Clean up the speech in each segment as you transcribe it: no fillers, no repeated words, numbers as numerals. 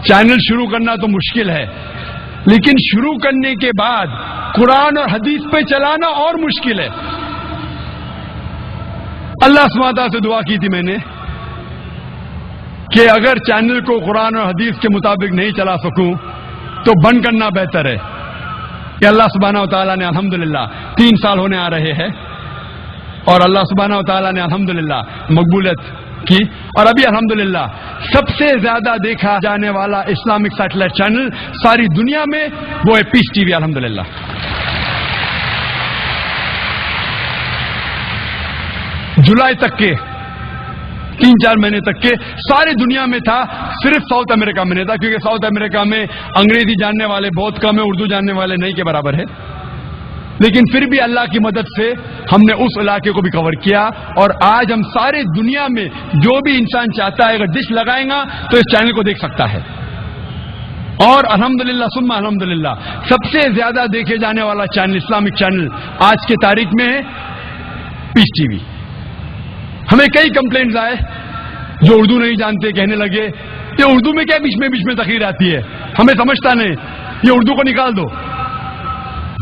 Channel شروع کرنا تو مشکل ہے، لیکن شروع کرنے کے بعد قرآن اور حدیث پہ چلانا اور مشکل ہے۔ اللہ سبحانہ تعالیٰ سے دعا کی تھی میں نے کہ اگر چینل کو قرآن اور حدیث کے مطابق نہیں چلا سکوں تو بند کرنا بہتر ہے، کہ اللہ سبحانہ وتعالیٰ نے الحمدللہ 3 سال ہونے آ رہے ہیں اور اللہ سبحانہ وتعالیٰ نے الحمدللہ مقبولیت کی، اور ابھی الحمدللہ سب سے زیادہ دیکھا جانے والا اسلامک سیٹلائٹ چینل ساری دنیا میں وہ ہے پیس ٹی وی الحمدللہ۔ جولائی تک کے 3-4 مہینے تک کے ساری دنیا میں تھا، صرف ساؤتھ امریکہ میں نہیں تھا، کیونکہ ساؤتھ امریکہ میں انگریزی جاننے والے بہت کم ہیں، اردو جاننے والے نہیں کے برابر ہے، لیکن پھر بھی اللہ کی مدد سے ہم نے اس علاقے کو بھی کور کیا، اور آج ہم سارے دنیا میں جو بھی انسان چاہتا ہے اگر ڈش لگائے گا تو اس چینل کو دیکھ سکتا ہے۔ اور الحمدللہ ثم الحمدللہ سب سے زیادہ دیکھے جانے والا چینل، اسلامک چینل آج کے تاریخ میں ہے پیس ٹی وی۔ ہمیں کئی کمپلینٹس آئے جو اردو نہیں جانتے، کہنے لگے یہ اردو میں کیا بیچ میں تقریر آتی ہے، ہمیں سمجھتا نہیں، یہ اردو کو نکال دو۔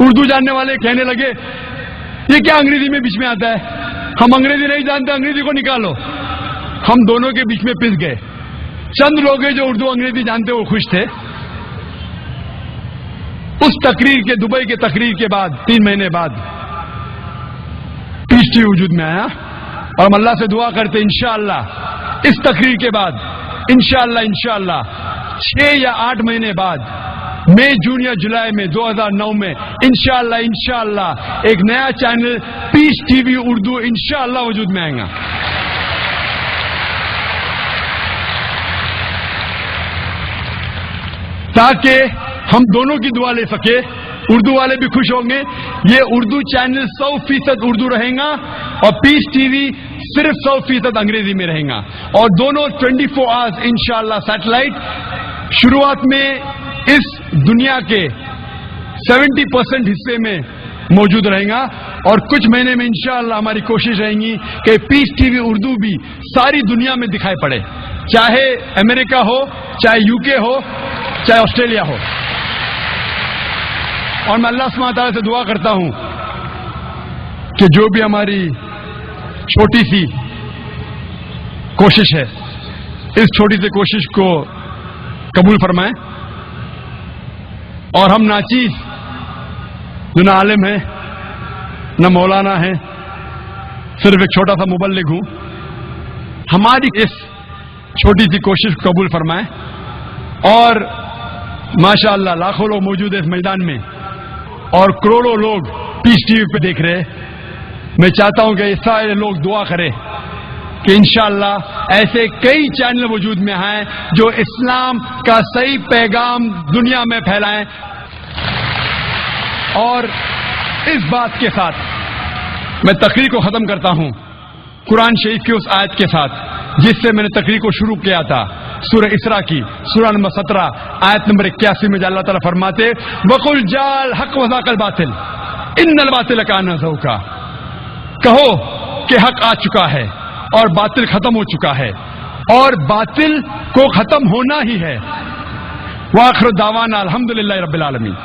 اردو جاننے والے کہنے لگے یہ کیا انگریزی میں بیچ میں آتا ہے، ہم انگریزی نہیں جانتے، انگریزی کو نکالو۔ ہم دونوں کے بیچ میں پس گئے۔ چند لوگ ہیں جو اردو انگریزی جانتے وہ خوش تھے۔ اس تقریر کے، دبئی کے تقریر کے بعد 3 مہینے بعد پیس ٹی وی وجود میں آیا، اور ہم اللہ سے دعا کرتے انشاءاللہ اس تقریر کے بعد انشاءاللہ 6 یا 8 مہینے بعد مئی، جون یا جولائی میں 2009 میں انشاءاللہ ایک نیا چینل پیس ٹی وی اردو انشاءاللہ وجود میں آئے گا۔ تاکہ ہم دونوں کی دعا لے سکے، اردو والے بھی خوش ہوں گے، یہ اردو چینل 100% اردو رہے گا اور پیس ٹی وی صرف 100% انگریزی میں رہے گا، اور دونوں 24 آورز انشاءاللہ سیٹلائٹ شروعات میں اس دنیا کے 70% حصے میں موجود رہے گا، اور کچھ مہینے میں انشاءاللہ ہماری کوشش رہیں گی کہ پیس ٹی وی اردو بھی ساری دنیا میں دکھائی پڑے، چاہے امریکہ ہو، چاہے یو کے ہو، چاہے آسٹریلیا ہو۔ اور میں اللہ سبحانہ تعالیٰ سے دعا کرتا ہوں کہ جو بھی ہماری چھوٹی سی کوشش ہے، اس چھوٹی سی کوشش کو قبول فرمائیں، اور ہم ناچیز جو نہ عالم ہیں نہ مولانا ہیں، صرف ایک چھوٹا سا مبلغ ہوں، ہماری اس چھوٹی سی کوشش کو قبول فرمائیں، اور ماشاءاللہ لاکھوں لوگ موجود ہیں اس میدان میں، اور کروڑوں لوگ پیس ٹی وی پہ دیکھ رہے۔ میں چاہتا ہوں کہ یہ سارے لوگ دعا کریں کہ انشاءاللہ ایسے کئی چینل وجود میں آئیں جو اسلام کا صحیح پیغام دنیا میں پھیلائیں۔ اور اس بات کے ساتھ میں تقریر کو ختم کرتا ہوں قرآن شریف کی اس آیت کے ساتھ جس سے میں نے تقریر کو شروع کیا تھا، سورہ اسراء کی سورہ نمبر 17 آیت نمبر 81 میں، جہاں اللہ تعالیٰ فرماتے وَقُلْ جَاءَ الْحَقُّ وَزَهَقَ الْبَاطِلُ إِنَّ الْبَاطِلَ كَانَ زَهُوقًا، کہو کہ حق آ چکا ہے اور باطل ختم ہو چکا ہے، اور باطل کو ختم ہونا ہی ہے۔ وآخر دعوانا الحمدللہ رب العالمین۔